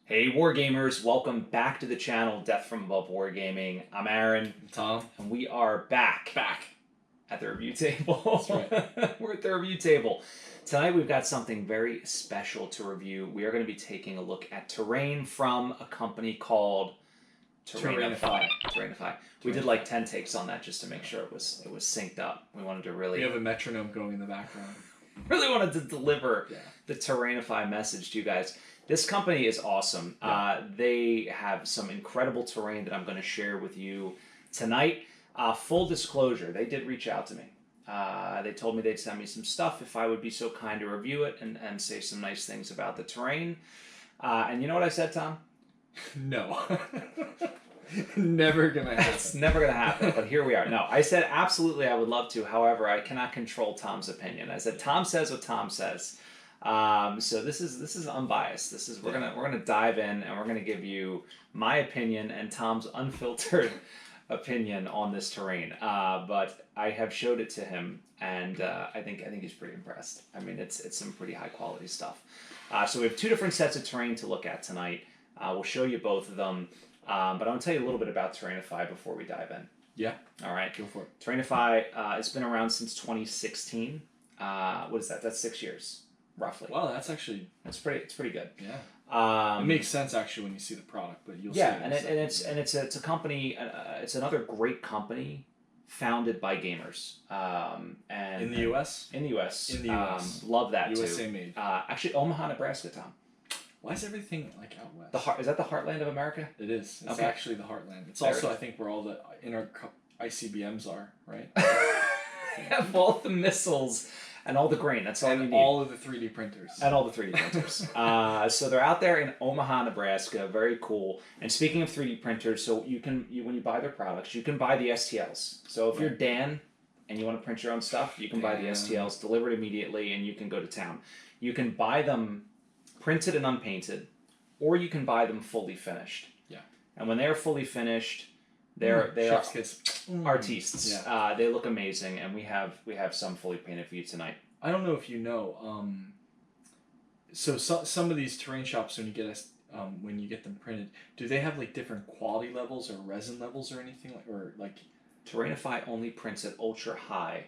Hey Wargamers, welcome back to the channel Death from Above Wargaming. I'm Aaron. I'm Tom. And we are back at the review table. That's right. We're at the review table. Tonight we've got something very special to review. We are going to be taking a look at terrain from a company called Terrainify. We did like 10 takes on that just to make sure it was synced up. We wanted to really... We have a metronome going in the background. Really wanted to deliver the Terrainify message to you guys. This company is awesome. Yeah. They have some incredible terrain that I'm going to share with you tonight. Full disclosure, they did reach out to me. They told me they'd send me some stuff if I would be so kind to review it and say some nice things about the terrain. And you know what I said, Tom? No. Never gonna happen. It's never gonna happen, but here we are. No, I said absolutely I would love to. However, I cannot control Tom's opinion. I said Tom says what Tom says. So this is unbiased. We're gonna dive in and we're gonna give you my opinion and Tom's unfiltered opinion on this terrain. But I have showed it to him, and I think he's pretty impressed. I mean, it's some pretty high quality stuff. So we have two different sets of terrain to look at tonight. We'll show you both of them. But I want to tell you a little bit about Terrainify before we dive in. Yeah. All right. Go for it. Terrainify, it's been around since 2016. What is that? That's 6 years, roughly. Wow, that's actually... It's pretty good. Yeah. It makes sense actually when you see the product, but you'll see. Yeah, and it's a company. It's another great company founded by gamers. And in the U.S. In the U.S. In the U.S. Love that USA too. made. Actually, Omaha, Nebraska, Tom. Why is everything like out west? Is that the heartland of America? It is. It's okay. actually the heartland. It's also, I think, where all the ICBMs are, right? They have all the missiles and all the grain. That's all you need. And all of the 3D printers. And all the 3D printers. So they're out there in Omaha, Nebraska. Very cool. And speaking of 3D printers, so when you buy their products, you can buy the STLs. So if you're Dan and you want to print your own stuff, you can buy the STLs, delivered immediately, and you can go to town. You can buy them printed and unpainted, or you can buy them fully finished. Yeah. And when they're fully finished, they are artistes. Yeah. They look amazing, and we have some fully painted for you tonight. I don't know if you know. So some of these terrain shops, when you get them printed, do they have like different quality levels or resin levels or anything like? Terrainify only prints at ultra high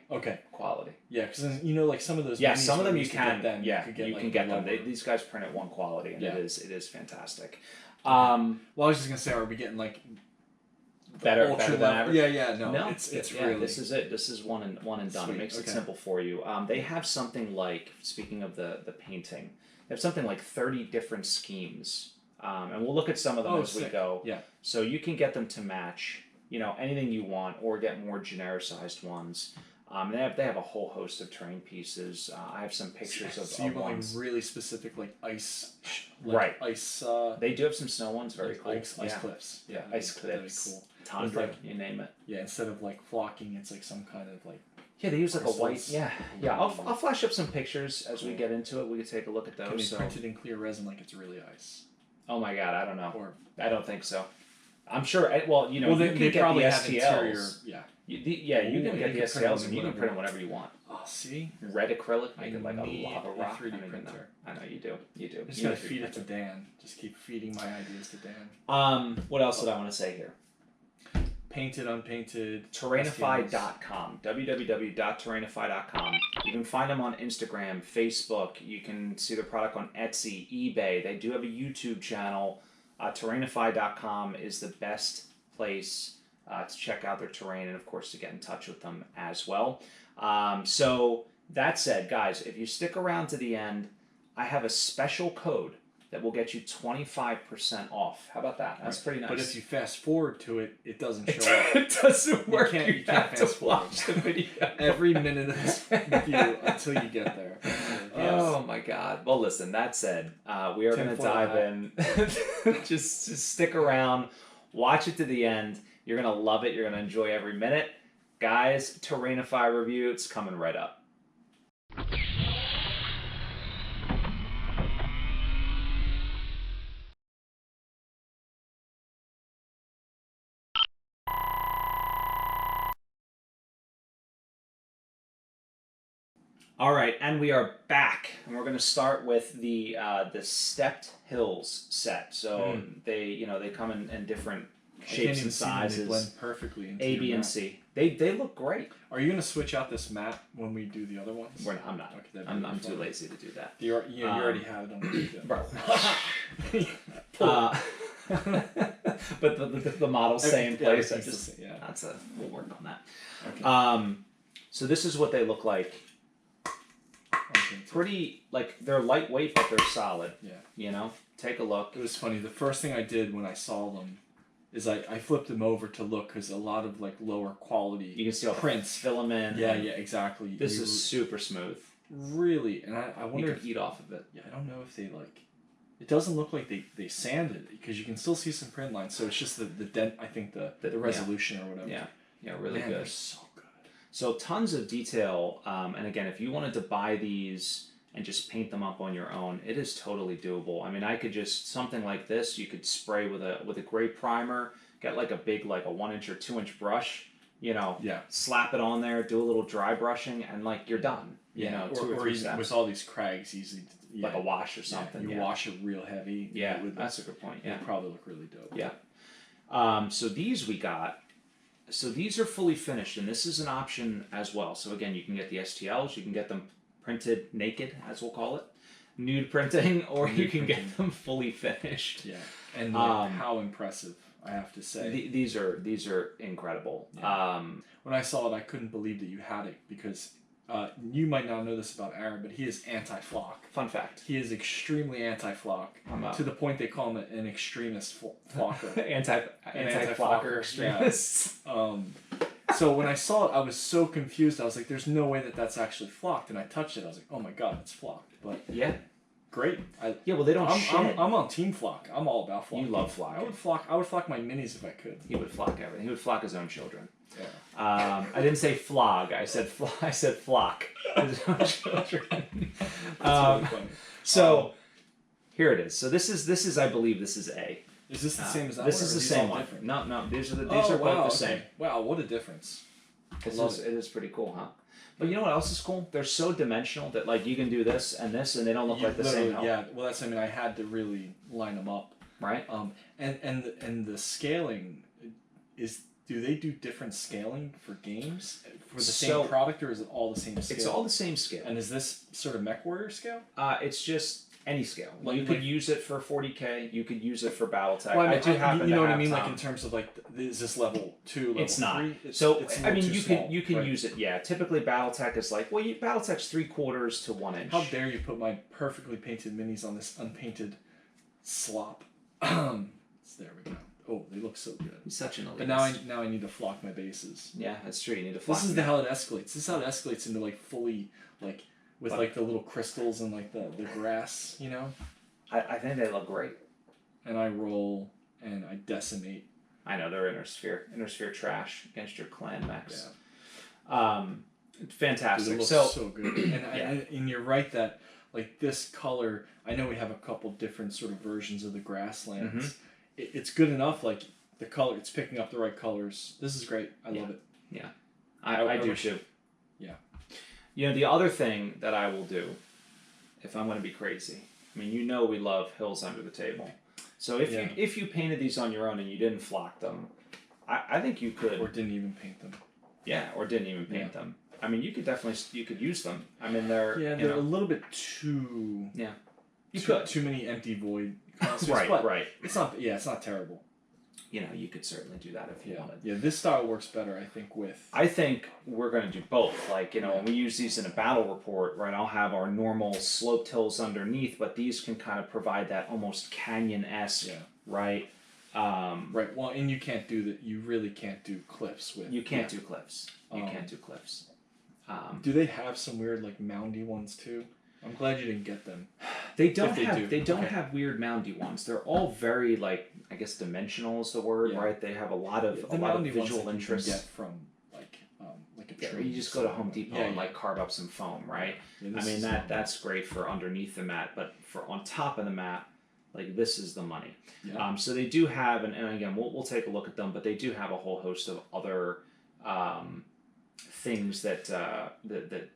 quality. Yeah, because you know, like some of those. Yeah, some of them you can. You can get them. These guys print at one quality, and it is fantastic. Well, I was just gonna say, are we getting like better than average? Yeah. No, it's really. This is it. This is one and done. Sweet. It makes it simple for you. They have something like, speaking of the painting, they have something like 30 different schemes, and we'll look at some of them as we go. Yeah. So you can get them to match, anything you want, or get more genericized ones. They have a whole host of terrain pieces. I have some pictures of so you want ones. really specific, like ice, ice. They do have some snow ones, very cool. Ice cliffs. Yeah, ice cliffs. Very cool. Tundra, you name it. Yeah, instead of like flocking, it's like some kind of like. Yeah, they use like a white. Yeah. I'll flash up some pictures as we get into it. We can take a look at those. Can they print it in clear resin like it's really ice? Oh my God, I don't know. Or I don't think so. I'm sure. Well, you they can get probably the have STLs. Interior, you can get the STLs and you can print them whatever you want. Oh, see? Red acrylic, make it like a lava rock. 3D printer. I know you do. I'm just gonna feed it to Dan. Just keep feeding my ideas to Dan. What else did I want to say here? Painted, unpainted. Terrainify.com. www.terrainify.com. You can find them on Instagram, Facebook. You can see their product on Etsy, eBay. They do have a YouTube channel. Terrainify.com is the best place to check out their terrain and, of course, to get in touch with them as well. So that said, guys, if you stick around to the end, I have a special code that will get you 25% off. How about that? That's pretty nice. But if you fast forward to it, it doesn't show up. It doesn't work. You can't fast forward. Watch the video. Every minute of this video until you get there. Oh my God. Well, listen, that said, we are going to dive in. just stick around. Watch it to the end. You're going to love it. You're going to enjoy every minute. Guys, Terrainify review, it's coming right up. All right, and we are back, and we're going to start with the stepped hills set. So they come in different shapes and sizes. They blend perfectly into A, B, and C. They look great. Are you going to switch out this map when we do the other ones? I'm not. Okay, I'm too lazy to do that. You already have it on the But the models stay in place. We'll work on that. Okay. So this is what they look like. Pretty, like, they're lightweight, but they're solid. Yeah. You know? Take a look. It was funny. The first thing I did when I saw them is I flipped them over to look, because a lot of, like, lower quality you can see all prints. Filament. Yeah, exactly. This is super smooth. Really. And I wonder you could eat off of it. Yeah, I don't know if they, like... It doesn't look like they sanded it, because you can still see some print lines. So it's just the dent, I think, the resolution or whatever. Yeah, really good. They're so good. So tons of detail, and again, if you wanted to buy these and just paint them up on your own, it is totally doable. I mean, I could just, something like this, you could spray with a gray primer, get like a big, like a 1-inch or 2-inch brush, slap it on there, do a little dry brushing, and like you're done. You know, two or three steps. With all these crags, easily like a wash or something. You wash it real heavy. Yeah, that's a good point. Yeah, it'll probably look really dope. Yeah. So these we got. So these are fully finished, and this is an option as well. So again, you can get the STLs, you can get them printed naked, as we'll call it, nude printing, or you can get them fully finished. Yeah, and how impressive, I have to say. These are incredible. Yeah. When I saw it, I couldn't believe that you had it, because you might not know this about Aaron, but he is anti-flock. Fun fact. He is extremely anti-flock, to the point they call him an extremist flocker. Anti-flocker extremist. Yeah. So when I saw it, I was so confused. I was like, "There's no way that that's actually flocked." And I touched it. I was like, "Oh my god, it's flocked!" But yeah, great. Well, they don't. I'm on team flock. I'm all about flock. You love flock. I would flock my minis if I could. He would flock everything. He would flock his own children. Yeah. I didn't say flog. I said flock. His own children. That's really funny. So here it is. So this is I believe this is A. Is this the same as that this one? Is the same one. Different? No. These are both the same. Wow, what a difference! It is pretty cool, huh? But you know what else is cool? They're so dimensional that like you can do this, and they don't look like the same. Yeah, well, that's. I mean, I had to really line them up. Right. And the scaling is. Do they do different scaling for games for the same product, or is it all the same scale? It's all the same scale. And is this sort of MechWarrior scale? It's just any scale. You could use it for 40K. You could use it for BattleTech. Well, I do happen you know to what have I mean, Thom. like in terms of like, is this level 2, level 3? It's not. It's I mean, small, you can right? use it. Yeah, typically BattleTech is like, well, BattleTech's 3/4 to 1 inch. How dare you put my perfectly painted minis on this unpainted slop? There we go. Oh, they look so good. He's such an elitist. But now I need to flock my bases. Yeah, that's true. You need to flock. This is how it escalates. This is how it escalates into like fully like with like the little crystals and like the grass, you know? I think they look great. And I roll and I decimate. I know, they're inner sphere trash against your clan mechs. Yeah. Fantastic. Dude, it looks so good. And you're right that like this color, I know we have a couple different sort of versions of the grasslands. Mm-hmm. It's good enough, like the color, it's picking up the right colors. This is great. I love it. Yeah. I do too. Yeah. You know, the other thing that I will do, if I'm going to be crazy, I mean, you know we love hills under the table. So if you painted these on your own and you didn't flock them, I think you could. Or didn't even paint them. Yeah, or didn't even paint them. I mean, you could use them. I mean, they're a little bit too. Yeah. Too many empty void. Right. It's not terrible. You know, you could certainly do that if you wanted. Yeah, this style works better, I think, with... I think we're going to do both. Like, you know, when we use these in a battle report, right, I'll have our normal sloped hills underneath, but these can kind of provide that almost canyon-esque, right? Right, well, and you can't do that. You really can't do cliffs with... You can't do cliffs. You can't do cliffs. Do they have some weird, like, moundy ones, too? I'm glad you didn't get them. They don't have weird moundy ones. They're all very like I guess dimensional is the word, right? They have a lot of visual interest. You can get from like a tree. You just go to Home Depot and like carve up some foam, right? I mean that's great for underneath the mat, but for on top of the mat, like this is the money. Yeah. So they do have, and again we'll take a look at them, but they do have a whole host of other things that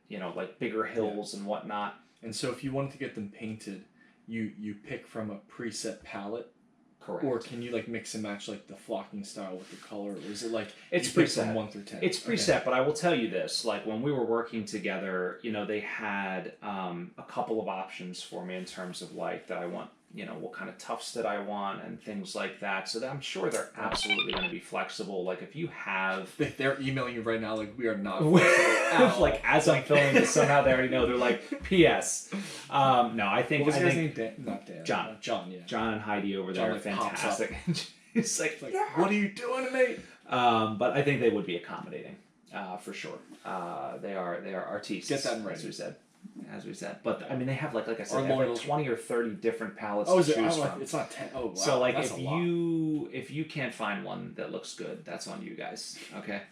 you know, like bigger hills and whatnot. And so if you wanted to get them painted, you pick from a preset palette. Correct. Or can you like mix and match like the flocking style with the color? Or is it like it's you pick preset from 1 through 10? It's preset, but I will tell you this: like when we were working together, you know, they had a couple of options for me in terms of like that I want, you know, what kind of tufts that I want and things like that. So that I'm sure they're absolutely going to be flexible. Like if you have, They're emailing you right now like we are not flexible. like as I'm filming this, somehow they already know. They're like, P.S. No, I think What was his think name? Not Dan. John. John, yeah. John and Heidi over there are fantastic. It's like, what are you doing to me? but I think they would be accommodating, for sure. They are artistes. Get that right. As we said. But I mean, they have like I said, Our they have like loyals- 20 or 30 different palettes Oh, to is it? choose from. It's not 10. Oh, wow. So like That's if you can't find one that looks good, that's on you guys. Okay.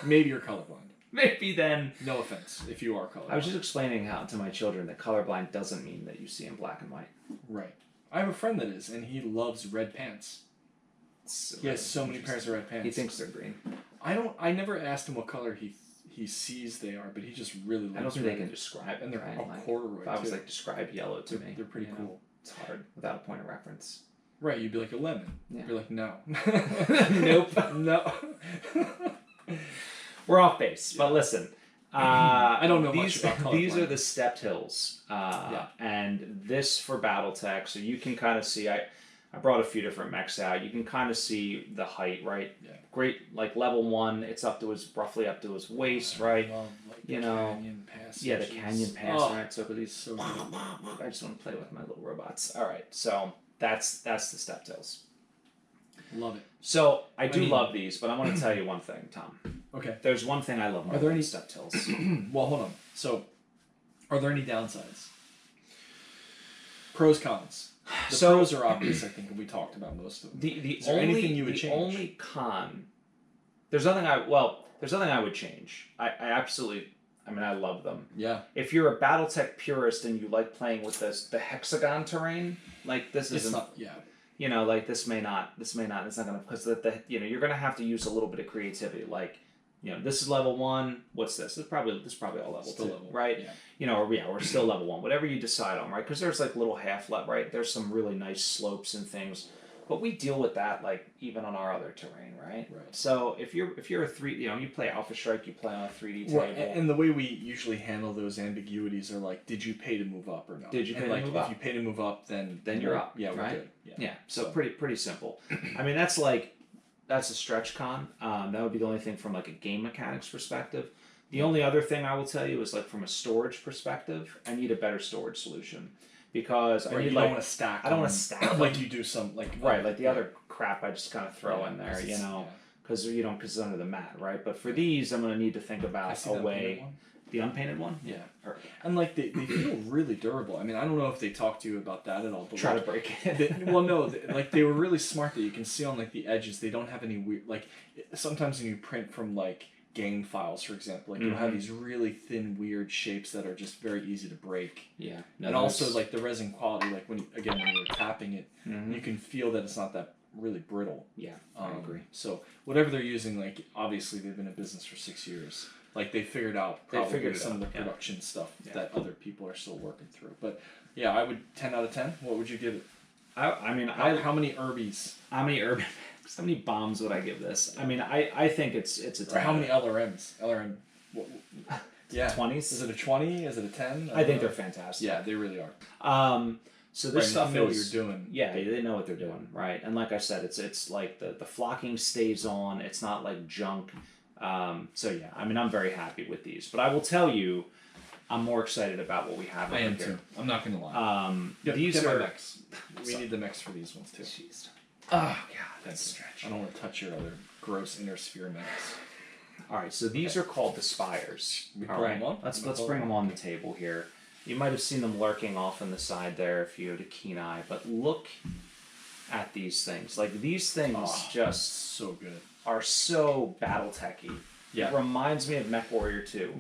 Maybe you're colorblind. Maybe then. No offense, if you are colorblind. I was just explaining how to my children that colorblind doesn't mean that you see in black and white. Right. I have a friend that is, and he loves red pants. So He has so many pairs of red pants. He thinks they're green. I never asked him what color he sees they are, but he just really likes I don't think red. they can describe it. And they're right? a Like, corduroy if I was too. like describe yellow to me, They're pretty you know, cool. It's hard without a point of reference. Right, you'd be like a lemon. Yeah. You're like, no. Nope. No. We're off base, but listen. I don't know these, much about colorblind. These are the stepped hills, and this for BattleTech, so you can kind of see. I brought a few different mechs out. You can kind of see the height, right? Yeah. Great, like level 1, it's up to roughly up to his waist, right? Love, like, You the know, canyon passages. Yeah, the canyon pass, right? So for these, so good. I just want to play with my little robots. All right, so that's the stepped hills. Love it. So I do love these, but I want to tell you one thing, Tom. Okay. There's one thing I love more than stepped hills. Well, hold on. So, are there any downsides? Pros, cons. The pros are obvious, I think, and we talked about most of them. Is there only, anything you would the change? only con, there's nothing I would change. I absolutely, I mean, I love them. Yeah. If you're a BattleTech purist and you like playing with the hexagon terrain, like this isn't. Not, yeah. You know, like this may not, it's not going to, because you know, you're going to have to use a little bit of creativity. Like, you know, this is level 1. What's this? This is probably all level Still 2, level, right? Yeah. You know, we're still level 1. Whatever you decide on, right? Because there's like little half level, right? There's some really nice slopes and things, but we deal with that like even on our other terrain, right? Right. So if you're a 3, you know, you play Alpha Strike, you play on a 3D table. Well, and the way we usually handle those ambiguities are like, did you pay to move up or not? Did you pay to move up? If you pay to move up, then you're up. Yeah, we're right? good. Yeah. So pretty simple. I mean, that's a stretch con. That would be the only thing from like a game mechanics perspective. The only other thing I will tell you is like from a storage perspective, I need a better storage solution because I need don't want to stack. I don't want to stack like you do some like right, like the other crap I just kind of throw in there, you know, because because it's under the mat, right? But for these, I'm going to need to think about a way. The unpainted one? Yeah. And like they feel really durable. I mean, I don't know if they talked to you about that at all. But try to break it. Well, no, like they were really smart that you can see on like the edges. They don't have any weird, like sometimes when you print from like gang files, for example, like you'll have these really thin, weird shapes that are just very easy to break. Yeah. No, and also like the resin quality, like when you're tapping it, you can feel that it's not that really brittle. Yeah, I agree. So whatever they're using, like obviously they've been in business for 6 years. Like they figured out some of the production stuff that other people are still working through. But yeah, I would 10 out of 10. What would you give it? I mean, how many Urbies? How many urban? How many bombs would I give this? I mean, I think it's a 10. Or how many LRMs? LRM. Yeah. 20s. Is it a 20? Is it a 10? I think they're fantastic. Yeah, they really are. So this stuff know what you're doing. Yeah, they know what they're doing, right? And like I said, it's like the flocking stays on. It's not like junk. So yeah, I mean, I'm very happy with these, but I will tell you, I'm more excited about what we have over I am here. too. I'm not gonna lie. These get are my mechs. We need the mechs for these ones too. Jeez. Oh god, that's a stretch. I don't want to touch your other gross inner sphere mechs. All right, so these are called the spires. We All pull right, them on? let's bring them on the table here. You might have seen them lurking off on the side there if you had a keen eye, but look at these things. Like these things just so good. Are so BattleTech-y. Yeah. It reminds me of MechWarrior 2.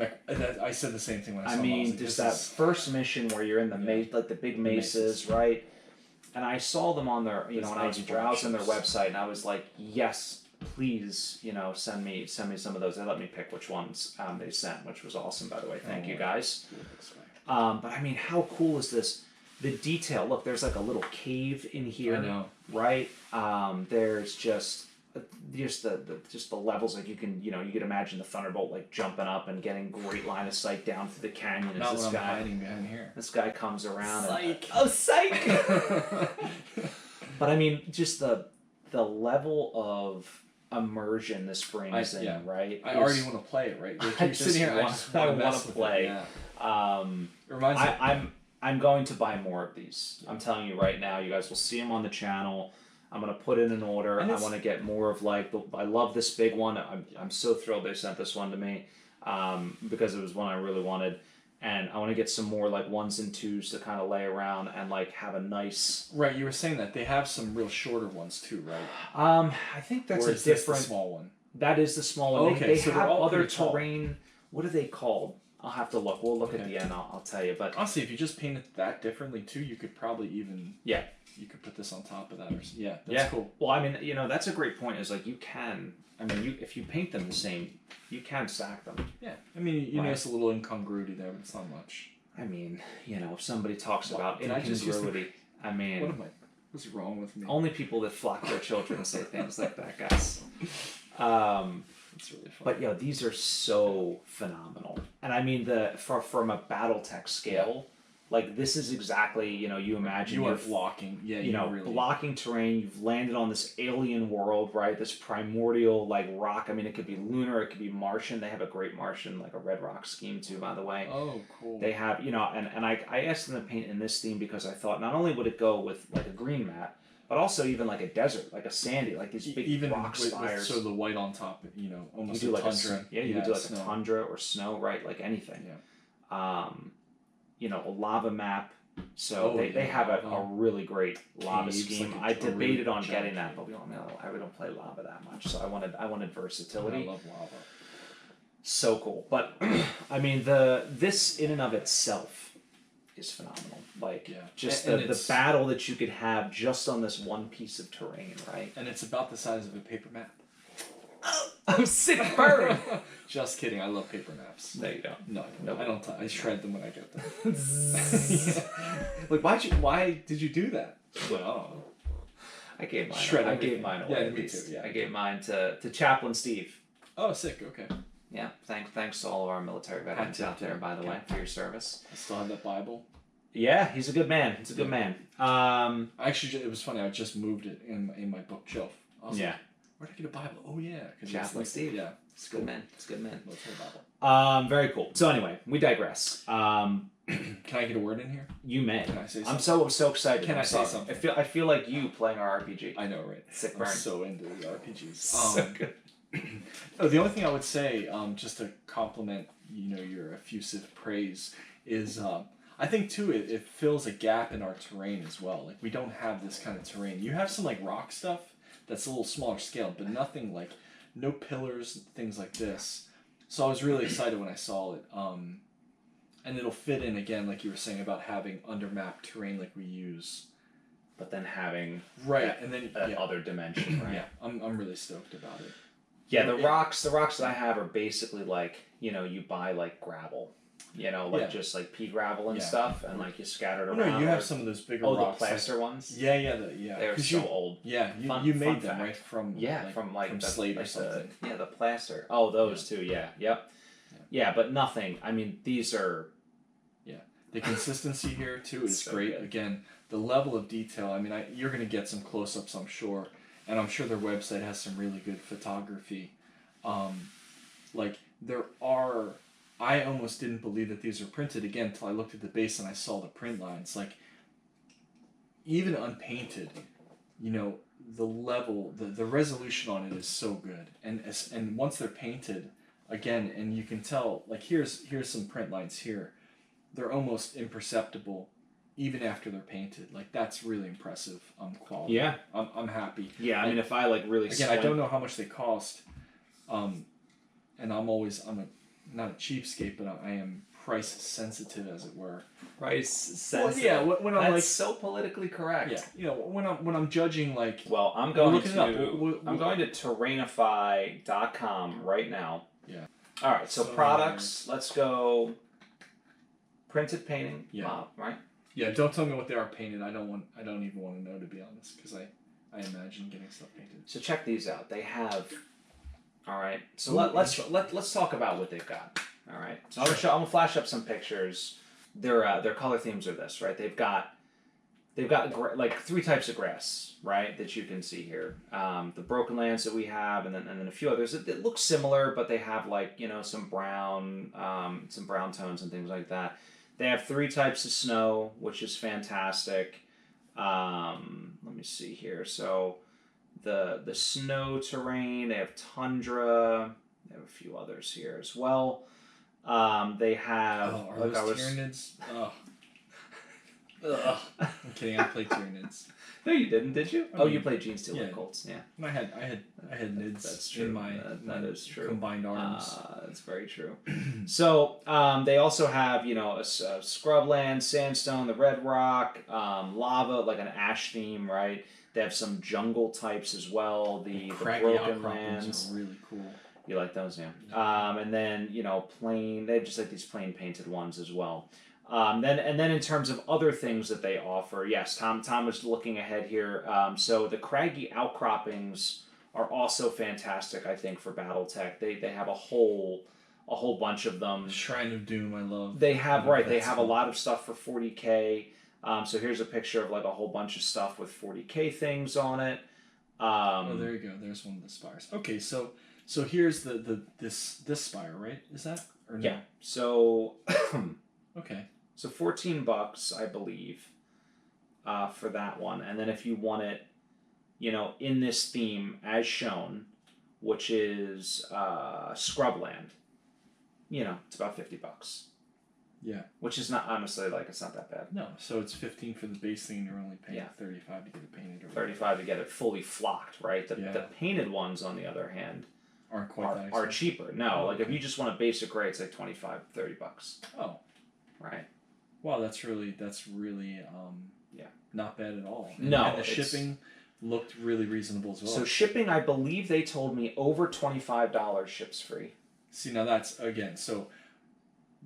I said the same thing when I saw I mean, them. just that first mission where you're in the like the big mesas, right? And I saw them on their, when I was browsing their website, and I was like, yes, please, send me some of those. They let me pick which ones they sent, which was awesome, by the way. Thank you guys. But I mean, how cool is this? The detail. Look, there's like a little cave in here. I know. Right? There's just the levels. Like you could imagine the Thunderbolt like jumping up and getting great line of sight down through the canyon. Not As when this I'm guy hiding behind here. This guy comes around. Psych. Psych. But I mean, just the level of immersion this brings in, right? I already want to play it, right? Like, you're sitting here, I want to play. Yeah. It reminds me. I'm going to buy more of these. I'm telling you right now. You guys will see them on the channel. I'm gonna put in an order. I want to get more of like I love this big one. I'm so thrilled they sent this one to me because it was one I really wanted. And I want to get some more like 1s and 2s to kind of lay around and like have a nice. Right, you were saying that they have some real shorter ones too, right? I think that's or a is this different the small one. That is the small one. Oh, okay, They so have they're all other pretty tall. terrain. What are they called? I'll have to look. We'll look at the end. I'll tell you. But honestly, if you just painted that differently too, you could probably even you could put this on top of that, or that's cool. Well, I mean, that's a great point. Is like you can. I mean, if you paint them the same, you can stack them. Yeah, I mean, you notice a little incongruity there, but it's not much. I mean, if somebody talks about incongruity, I mean, what's wrong with me? Only people that flock their children say things like that, guys. It's really fun. But these are so phenomenal, and I mean from a BattleTech scale, like this is exactly you imagine you are blocking, blocking terrain. You've landed on this alien world, right? This primordial like rock. I mean, it could be lunar, it could be Martian. They have a great Martian, like a red rock scheme too, by the way. Oh, cool. They have and I asked them to paint in this theme because I thought not only would it go with like a green mat, but also even like a desert, like a sandy, like these big rock spires. So the white on top, almost you do a like tundra. You could do like a tundra or snow, right? Like anything. Yeah. A lava map. So they have a really great lava scheme. I debated on getting that, but we don't play lava that much. So I wanted versatility. I love lava. So cool. But I mean this in and of itself is phenomenal. Like just the battle that you could have just on this one piece of terrain, right? And it's about the size of a paper map. I'm sick burn. Just kidding. I love paper maps. No, you don't. No, I don't. I shred them when I get them. Like why did you do that? Well, I gave mine. Shred. I gave mine away. Yeah, me too. Yeah. I gave mine to Chaplain Steve. Oh, sick. Okay. Yeah. Thanks to all of our military veterans out there, by the way, for your service. I still have that Bible. Yeah, he's a good man. He's a good man. Actually, it was funny. I just moved it in my bookshelf. I was like, where'd I get a Bible? Oh yeah, Chaplain Steve. Yeah, it's a good man. It's a good man. Military Bible. Very cool. So anyway, we digress. Can I get a word in here? You may. Can I say something? I'm so excited. Can I say something? I feel like you playing our RPG. I know, right? Sick I'm burn. so into the RPGs. So good. The only thing I would say, just to compliment, your effusive praise, is I think too it fills a gap in our terrain as well. Like we don't have this kind of terrain. You have some like rock stuff that's a little smaller scale, but nothing like no pillars, things like this. So I was really excited when I saw it. And it'll fit in again, like you were saying about having undermapped terrain like we use, but then having and then other dimension, right? Yeah, I'm really stoked about it. Yeah, the rocks that I have are basically like you buy like gravel, just like pea gravel and stuff, and like you scatter it around. No, you have some of those bigger rocks. The plaster ones. Yeah. They're so old. Yeah, you made them right from from slate or something. The plaster. Oh, those too. Yeah. Yep. Yeah, but nothing. I mean, these are. Yeah, the consistency here too is so great. good. Again, the level of detail. I mean, you're gonna get some close-ups, I'm sure. And I'm sure their website has some really good photography. I almost didn't believe that these were printed again until I looked at the base and I saw the print lines. Like, even unpainted, the level, the resolution on it is so good. And once they're painted, again, and you can tell, like here's some print lines here. They're almost imperceptible. Even after they're painted, like that's really impressive quality. Yeah, I'm happy. Yeah, I mean, if I like really I don't know how much they cost, and I'm not a cheapskate, but I am price sensitive, as it were. Price sensitive. Well, yeah, when I'm That's like so politically correct. Yeah, you know, when I'm judging like. Well, I'm going to I'm going to Terrainify.com right now. Yeah. All right. So products. Let's go. Printed painting. Yeah. Right. Yeah. Don't tell me what they are painted. I don't even want to know, to be honest, because I imagine getting stuff painted. So check these out. They have. All right. So let's talk about what they've got. All right. So I'm gonna flash up some pictures. Their color themes are this, right? They've got like 3 types of grass, right, that you can see here. The broken lands that we have, and then a few others that look similar, but they have like, you know, some brown tones and things like that. They have 3 types of snow, which is fantastic. Let me see here. So the snow terrain, they have tundra. They have a few others here as well. They have. Oh, are those Tyranids? Oh. Ugh. I'm kidding. I played Tyranids. No, you didn't, did you? I mean, you played Gene Steel Colts. Yeah. I had Nids. That's true. In my that is true. Combined arms. That's very true. So they also have, you know, a scrubland, sandstone, the red rock, lava, like an ash theme, right? They have some jungle types as well. The broken lands are really cool. You like those, yeah. And then, you know, plain. They have just like these plain painted ones as well. Then in terms of other things that they offer, yes, Tom was looking ahead here. So the craggy outcroppings are also fantastic, I think, for BattleTech. They have a whole bunch of them. Shrine of Doom, I love. They have They have a lot of stuff for 40K. So here's a picture of like a whole bunch of stuff with 40K things on it. Oh, there you go. There's one of the spires. Okay, so here's this spire, right? Is that or no? Yeah. So okay. So $14, I believe, for that one. And then if you want it, you know, in this theme as shown, which is Scrubland, you know, it's about $50. Yeah. Which is not, honestly, like, it's not that bad. No, so it's 15 for the base thing, and you're only paying 35 to get it painted. Or 35 to get it fully flocked, right? The painted ones, on the other hand, aren't quite that are cheaper. No, like if you just want a basic gray, it's like $25, $30. Oh. Right. Wow, that's really not bad at all. And the shipping looked really reasonable as well. So shipping, I believe they told me over $25 ships free. See, now that's again so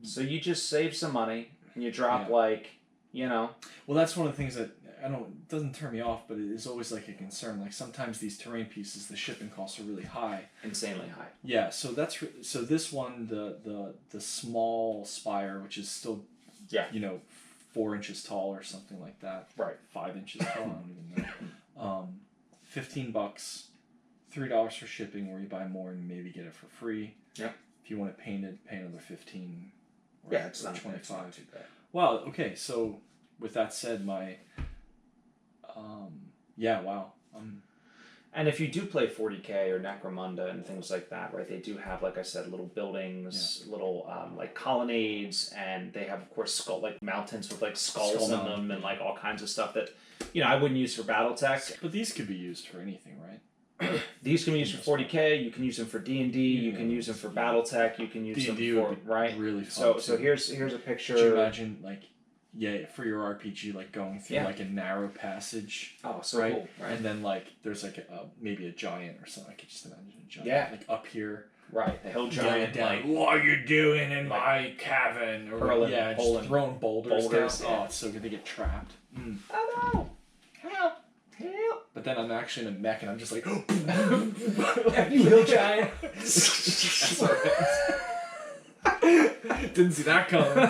you just save some money and you drop like, you know. Well, that's one of the things that it doesn't turn me off, but it is always like a concern. Like sometimes these terrain pieces, the shipping costs are really high, insanely high. Yeah, so so this one, the small spire, which is still, you know, 4 inches tall or something like that. Right. 5 inches tall. I don't even know. $15, $3 for shipping, where you buy more and maybe get it for free. Yeah. If you want it painted, pay another 15. Or, yeah, it's or not 25. Not too bad. Wow. Okay. So with that said, my wow. And if you do play 40K or Necromunda and things like that, right, they do have, like I said, little buildings, little like colonnades, and they have, of course, like mountains with like skulls in them and like all kinds of stuff that, you know, I wouldn't use for BattleTech. But these could be used for anything, right? These can be used for 40K. You can use them for D&D. You can use them for BattleTech. You can use D&D them for would be right. Really fun. So here's a picture. Could you imagine like for your RPG, like going through like a narrow passage. Oh, so cool. Right. And then like there's like maybe a giant or something. I could just imagine a giant like up here. Right, the hill giant. Down, like, what are you doing in my cavern? Or hurling, just throwing boulders down. Yeah. Oh, it's so good. They get trapped. Oh no! Help! Help! But then I'm actually in a mech and I'm just like, you hill giant. Didn't see that coming.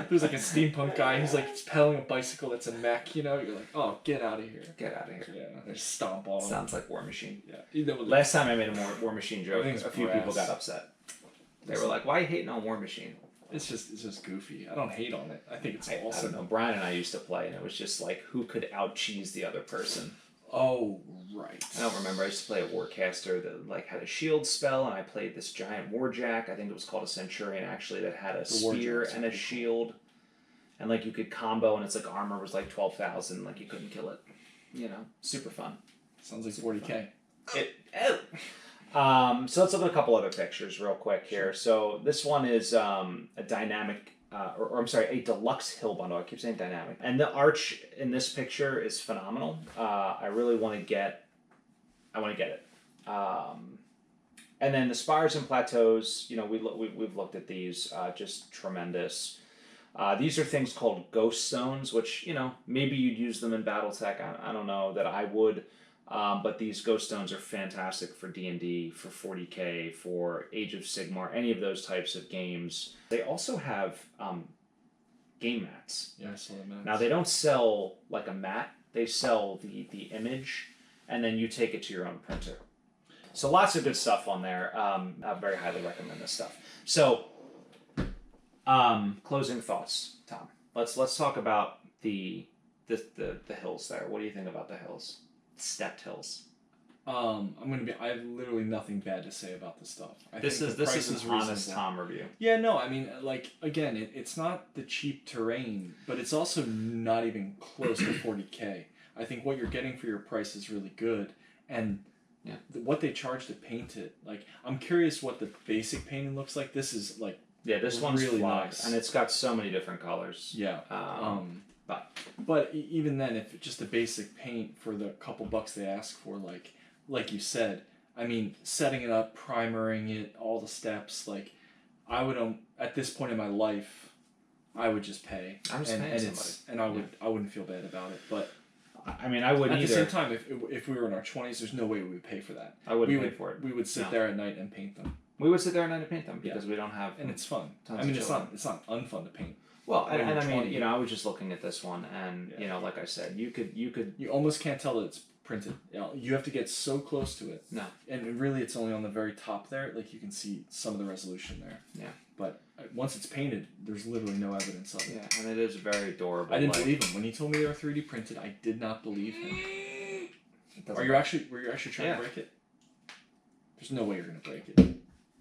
There's like a steampunk guy who's like pedaling a bicycle that's a mech, you know? You're like, oh, get out of here. Get out of here. Yeah, they just stomp all Sounds like War Machine. Yeah. Last time I made a War Machine joke, a few brass. people got upset. They were like, why are you hating on War Machine? It's just goofy. I don't hate on it. I think it's awesome. I don't know. Brian and I used to play, and it was just like, who could out-cheese the other person? Oh, right. I don't remember. I used to play a Warcaster that like had a shield spell, and I played this giant Warjack. I think it was called a Centurion, actually, that had a spear and a shield. And like you could combo, and its like armor was like 12,000. Like you couldn't kill it. You know, super fun. Sounds like 40K. So let's look at a couple other pictures real quick here. So this one is a dynamic, or I'm sorry, a deluxe hill bundle. I keep saying dynamic. And the arch in this picture is phenomenal. I really want to get, it. And then the spires and plateaus, you know, we've looked at these, just tremendous. These are things called ghost stones, which, you know, maybe you'd use them in BattleTech. I don't know that I would. But these ghost stones are fantastic for D&D, for 40K, for Age of Sigmar, any of those types of games. They also have game mats. Yeah, I saw the mats. Now, they don't sell like a mat. They sell the image, and then you take it to your own printer. So lots of good stuff on there. I very highly recommend this stuff. So, closing thoughts, Tom. Let's talk about the hills there. What do you think about the hills? Stepped hills. I have literally nothing bad to say about this stuff. This is an honest Tom review. Yeah, no, I mean, like, again, it's not the cheap terrain, but it's also not even close to 40K. I think what you're getting for your price is really good, and what they charge to paint it, like, I'm curious what the basic painting looks like. This is like, this one's really flawed, nice, and it's got so many different colors. Yeah. But even then, if just the basic paint for the couple bucks they ask for, like you said, I mean, setting it up, primering it, all the steps, like, I would at this point in my life, I would just pay. I'm just paying somebody, and I wouldn't feel bad about it. But I mean, I wouldn't either. either. At the same time, if we were in our 20s, there's no way we would pay for that. I wouldn't pay for it. We would sit there at night and paint them. We would sit there at night and paint them because we don't have. And it's fun. I mean, it's not unfun to paint. Well, and I mean, you know, I was just looking at this one, and you know, like I said, you could. You almost can't tell that it's printed. You know, you have to get so close to it. No. And really, it's only on the very top there. Like, you can see some of the resolution there. Yeah. But once it's painted, there's literally no evidence of it. Yeah, and it is very adorable. I didn't believe him when he told me they were 3D printed. I did not believe him. Were you actually trying to break it? There's no way you're gonna break it.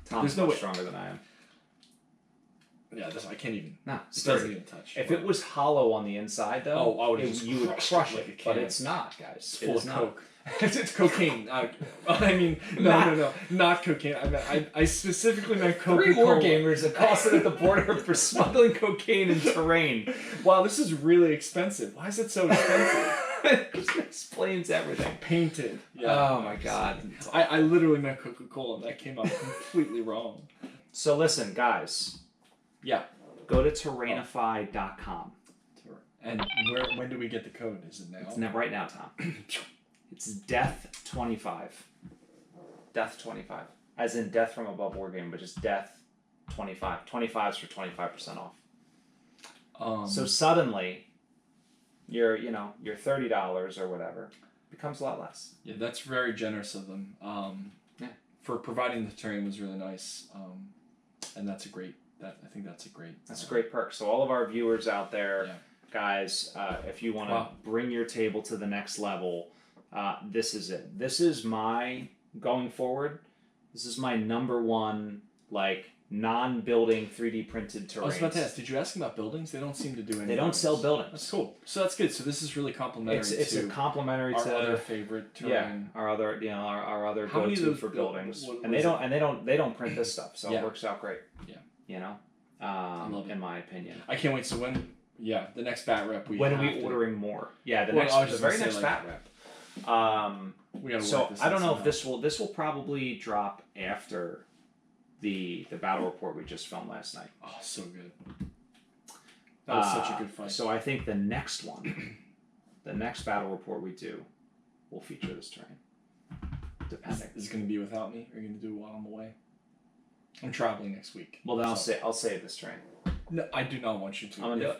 Tom's much stronger than I am. Yeah, I can't even. No, it doesn't even touch. If it was hollow on the inside, though, you would crush it. But it's not, guys. It's full of coke. It's cocaine. I mean, no, not cocaine. I specifically meant Coca-Cola. 3 Wargamers accosted at the border for smuggling cocaine in terrain. Wow, this is really expensive. Why is it so expensive? It just explains everything. Painted. Yeah. Oh my god. I literally meant Coca-Cola, and that came out completely wrong. So listen, guys. Yeah. Go to Terrainify.com. And when do we get the code? Is it now? It's right now, Tom. It's Death25. Death25. As in Death from Above Wargaming, but just Death25. 25's for 25% off. So suddenly, your $30 or whatever becomes a lot less. Yeah, that's very generous of them. For providing the terrain was really nice. And that's a great. I think that's a great. That's a great perk. So all of our viewers out there, guys, if you want to bring your table to the next level, this is it. This is going forward. This is my number one non-building 3D printed terrain. I was about to ask. Did you ask them about buildings? They don't seem to do anything. They don't sell buildings. That's cool. So that's good. So this is really complimentary. It's a complimentary our to other favorite terrain. Yeah, our other go-to for buildings. And they don't print this stuff, so it works out great. Yeah. You know, I love it. in my opinion. I can't wait. So the next bat rep when are we ordering more? Yeah, the very next bat rep. We gotta so work this I don't know somehow. if this will probably drop after the battle report we just filmed last night. Oh, so good. That was such a good fight. So I think the next one, the next battle report we do, will feature this terrain. Depending. Is it going to be without me? Or are you going to do it while I'm away? I'm traveling next week. Well, then I'll save this terrain. No, I do not want you to.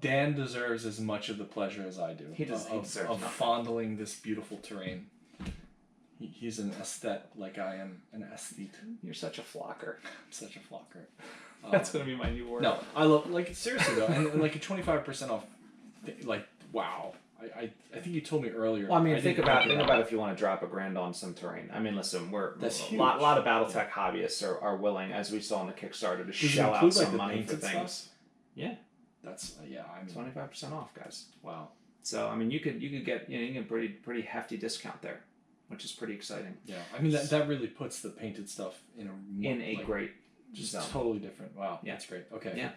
Dan deserves as much of the pleasure as I do. He deserves of fondling this beautiful terrain. He's an aesthete like I am an aesthete. You're such a flocker. I'm such a flocker. That's gonna be my new word. No, I love seriously though, and like a 25% off. Wow. I think you told me earlier. Well, I mean, think about if you want to drop $1,000 on some terrain. I mean, listen, a lot of BattleTech hobbyists are willing, as we saw on the Kickstarter, to shell out some money for things. Stuff? Yeah. That's I mean 25% off, guys. Wow. So I mean, you could get pretty hefty discount there. which is pretty exciting. Yeah, I mean that really puts the painted stuff in a great just zone. Totally different. Wow, yeah, that's great. Okay. Yeah.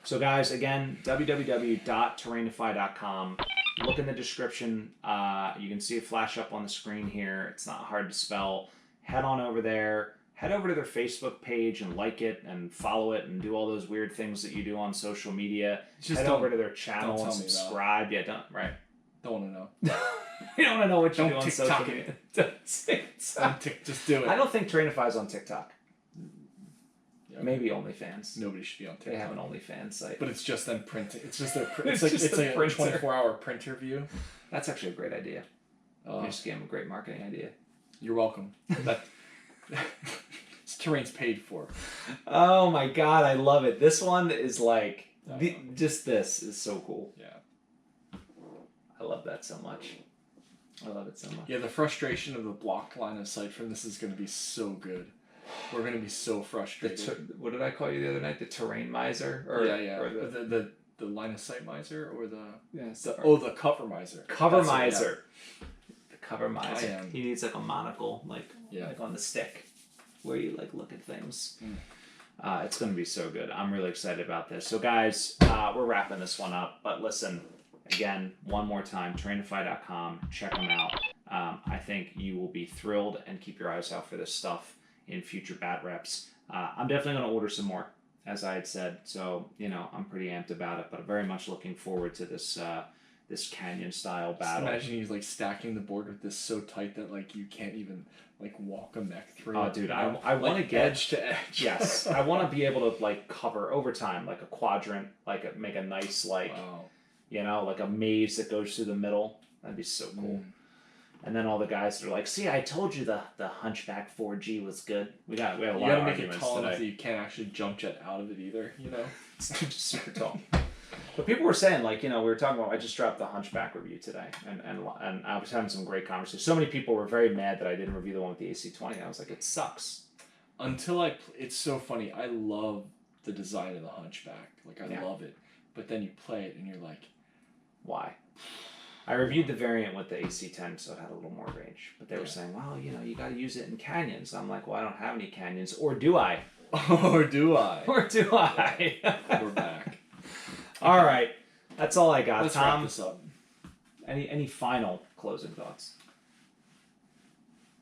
So guys, again, www.terrainify.com. Look in the description. You can see it flash up on the screen here. It's not hard to spell. Head on over there. Head over to their Facebook page and like it and follow it and do all those weird things that you do on social media. Just head over to their channel and subscribe. Yeah, don't want to know. You don't want to know what you do on TikTok social media. Just do it. I don't think Terrainify's on TikTok. Yeah. Maybe OnlyFans. Nobody should be on TikTok. They have an OnlyFans site. But it's just them printing. It's just their. It's like a 24-hour printer view. That's actually a great idea. You just gave them a great marketing idea. You're welcome. Terrain's paid for. Oh my god, I love it. This one is like just this is so cool. Yeah. I love that so much. I love it so much. Yeah, the frustration of the blocked line of sight from this is going to be so good. We're going to be so frustrated. What did I call you the other night? The terrain miser? Or the line of sight miser or the the cover miser. Cover miser. The cover miser. He needs like a monocle, like on the stick, where you like look at things. It's going to be so good. I'm really excited about this. So guys, we're wrapping this one up. But listen, again, one more time, Terrainify.com. Check them out. I think you will be thrilled and keep your eyes out for this stuff in future bat reps. I'm definitely going to order some more, as I had said. So, I'm pretty amped about it, but I'm very much looking forward to this this canyon style battle. Just imagine you like stacking the board with this so tight that like you can't even like walk a mech through. Oh, dude, I want to get edge to edge. Yes, I want to be able to like cover over time, like a quadrant, like make a nice like like a maze that goes through the middle. That'd be so cool. And then all the guys are like, "See, I told you the Hunchback 4G was good." We have a lot of arguments today. You gotta make it tall enough that you can't actually jump jet out of it either. It's just super tall. But people were saying, like, we were talking about. I just dropped the Hunchback review today, and I was having some great conversations. So many people were very mad that I didn't review the one with the AC-20. I was like, it sucks. It's so funny. I love the design of the Hunchback. Like, I love it. But then you play it and you're like, why? I reviewed the variant with the AC-10, so it had a little more range. But they were saying, well, you got to use it in canyons. I'm like, well, I don't have any canyons. Or do I? Or do I? Or do I? We're back. All right. That's all I got. Let's Tom, wrap this up. Any final closing thoughts?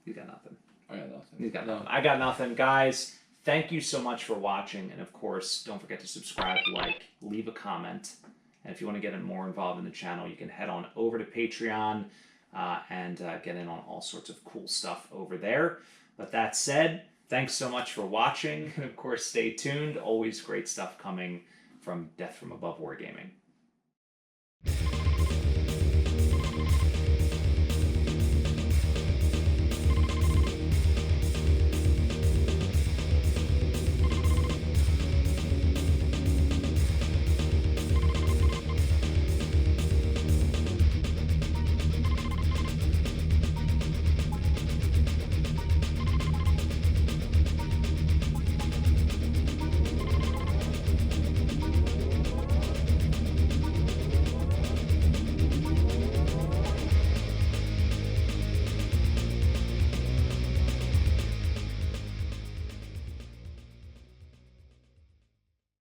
You got nothing. I got nothing. You got nothing. I got nothing. Guys, thank you so much for watching. And, of course, don't forget to subscribe, like, leave a comment. And if you want to get more involved in the channel, you can head on over to Patreon and get in on all sorts of cool stuff over there. But that said, thanks so much for watching. And of course, stay tuned. Always great stuff coming from Death from Above Wargaming.